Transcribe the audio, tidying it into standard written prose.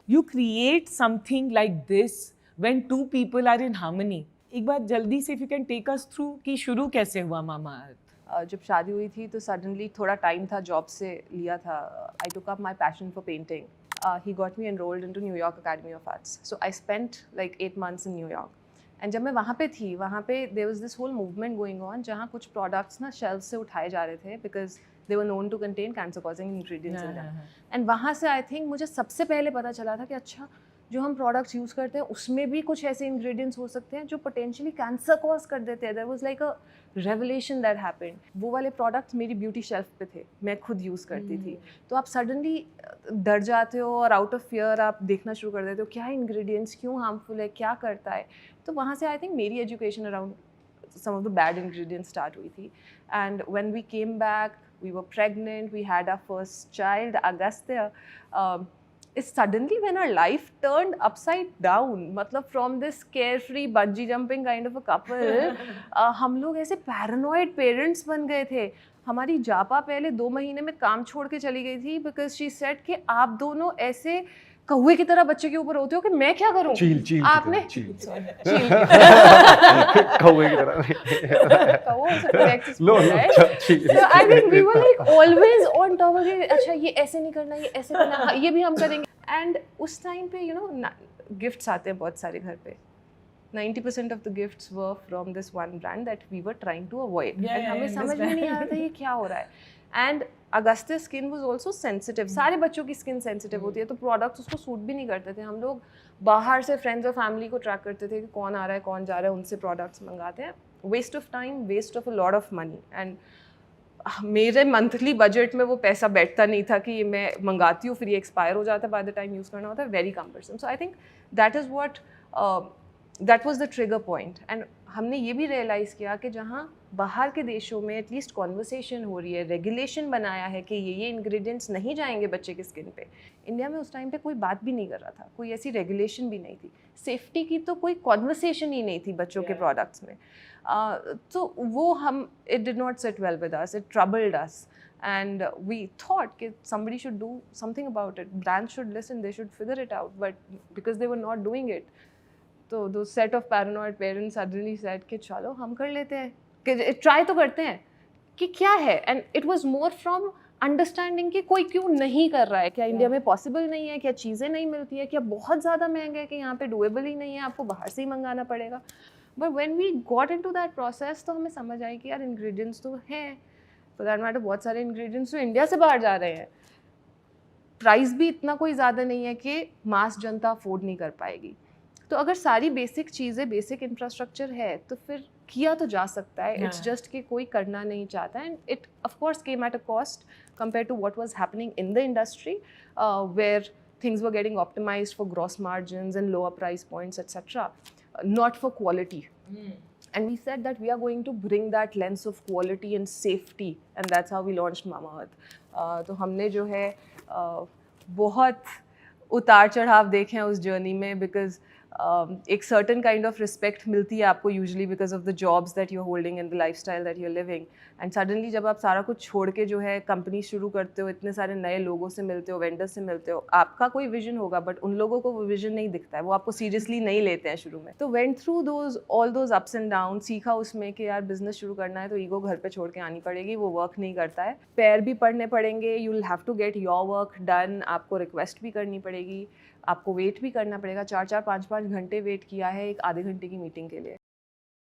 You create something like this when two people are in harmony. एक बार जल्दी से if you can take us through कि शुरू कैसे हुआ Mamaearth? जब शादी हुई थी तो सडनली थोड़ा टाइम था, जॉब से लिया था. I took up my passion for painting. He got me enrolled into New York academy of arts. So I spent like 8 months in New York. And जब मैं वहाँ पे थी, वहाँ पे there was this whole movement going on जहाँ कुछ products ना शेल्फ से उठाए जा रहे थे because they were known to contain cancer causing ingredients in them. And वहाँ से आई थिंक मुझे सबसे पहले पता चला था कि अच्छा, जो हम प्रोडक्ट्स यूज़ करते हैं उसमें भी कुछ ऐसे इंग्रेडिएंट्स हो सकते हैं जो पोटेंशियली कैंसर कॉज कर देते हैं. There was like a revelation that happened. वो वाले प्रोडक्ट्स मेरी ब्यूटी शेल्फ पे थे, मैं खुद यूज़ करती थी. तो आप सडनली डर जाते हो और आउट ऑफ फियर आप देखना शुरू कर देते हो क्या इंग्रेडिएंट्स क्यों हार्मफुल है, क्या करता है. तो वहाँ से आई थिंक मेरी education around some of the bad ingredients start हुई थी. And when we came back, we were pregnant, we had our first child, Agastya. It's suddenly when our life turned upside down. मतलब from this carefree bungee jumping kind of a couple, हम लोग ऐसे paranoid parents बन गए थे. हमारी जापा पहले 2 महीने में काम छोड़ के चली गई थी because she said कि आप दोनों ऐसे कौवे की तरह बच्चे के ऊपर होते हो कि मैं क्या करूं. चील आपने चील चील कौवे की तरह कौवा से correct is लो right? चील. So I think we were like always on top of it. अच्छा ये ऐसे नहीं करना, ये ऐसे करना, हाँ, ये भी हम करेंगे. And उस टाइम पे you know गिफ्ट्स आते हैं बहुत सारे घर पे. 90% of the gifts were from this one brand that we were trying to avoid. And हमें समझ में नहीं आ रहा था ये क्या हो रहा है. And Agastya's skin was also sensitive. सारे बच्चों की स्किन सेंसिटिव होती है तो प्रोडक्ट्स उसको सूट भी नहीं करते थे. हम लोग बाहर से फ्रेंड्स और फैमिली को ट्रैक करते थे कि कौन आ रहा है कौन जा रहा है, उनसे प्रोडक्ट्स मंगाते हैं. Waste of time, waste of a lot of money. And मेरे मंथली बजट में वो पैसा बैठता नहीं था कि मैं मंगाती हूँ फिर ये एक्सपायर हो जाता है बाय द टाइम यूज़ करना होता है. Very cumbersome. So I think that is what that was the trigger point. And हमने ये भी रियलाइज़ किया कि जहाँ बाहर के देशों में एटलीस्ट कॉन्वर्सेशन हो रही है, रेगुलेशन बनाया है कि ये इंग्रेडिएंट्स नहीं जाएंगे बच्चे की स्किन पे. इंडिया में उस टाइम पे कोई बात भी नहीं कर रहा था, कोई ऐसी रेगुलेशन भी नहीं थी. सेफ्टी की तो कोई कॉन्वर्सेशन ही नहीं थी बच्चों के प्रोडक्ट्स में. तो वो हम it did not sit well with us, it troubled us. And we thought that somebody should do something about it. Brands should listen, they should figure it out. But because they were not doing it, तो those set of paranoid parents suddenly said कि चलो हम कर लेते हैं, कि try तो करते हैं कि क्या है. And it was more from understanding कि कोई क्यों नहीं कर रहा है. क्या इंडिया में पॉसिबल नहीं है, क्या चीज़ें नहीं मिलती है, क्या बहुत ज़्यादा महंगा है कि यहाँ पे डुएबल ही नहीं है, आपको बाहर से ही मंगाना पड़ेगा. But when we got into that process तो हमें समझ आई कि यार इंग्रेडिएंट्स तो हैं, फॉर दैट मैटर बहुत सारे इंग्रेडिएंट्स तो इंडिया से बाहर जा रहे हैं. प्राइस भी इतना कोई ज़्यादा नहीं है कि मास जनता अफोर्ड नहीं कर पाएगी. तो अगर सारी बेसिक चीज़ें, बेसिक इंफ्रास्ट्रक्चर है तो फिर किया तो जा सकता है. इट्स जस्ट कि कोई करना नहीं चाहता. And it of course came at a cost compare to what was happening in the industry where things were getting optimized for gross margins and lower price points, etc., not for quality. And we said that we are going to bring that lens of quality and safety, and that's how we launched Mamaearth. तो हमने जो है बहुत उतार चढ़ाव देखे हैं उस जर्नी में, बिकॉज एक सर्टन काइंड ऑफ रिस्पेक्ट मिलती है आपको usually because of the jobs that you are holding and the lifestyle that you are living. And suddenly जब आप सारा कुछ छोड़ के जो है कंपनी शुरू करते हो, इतने सारे नए लोगों से मिलते हो, वेंडर्स से मिलते हो, आपका कोई विजन होगा बट उन लोगों को वो विजन नहीं दिखता है, वो आपको सीरियसली नहीं लेते हैं शुरू में. तो went through all those ups and down, सीखा उसमें कि यार बिजनेस शुरू करना है तो ईगो घर पे छोड़ के आनी पड़ेगी, वो वर्क नहीं करता है. पैर भी पढ़ने पड़ेंगे, you will have to get your work done. आपको रिक्वेस्ट भी करनी पड़ेगी, आपको वेट भी करना पड़ेगा. 4-4, 5-5 घंटे वेट किया है एक आधे घंटे की मीटिंग के लिए.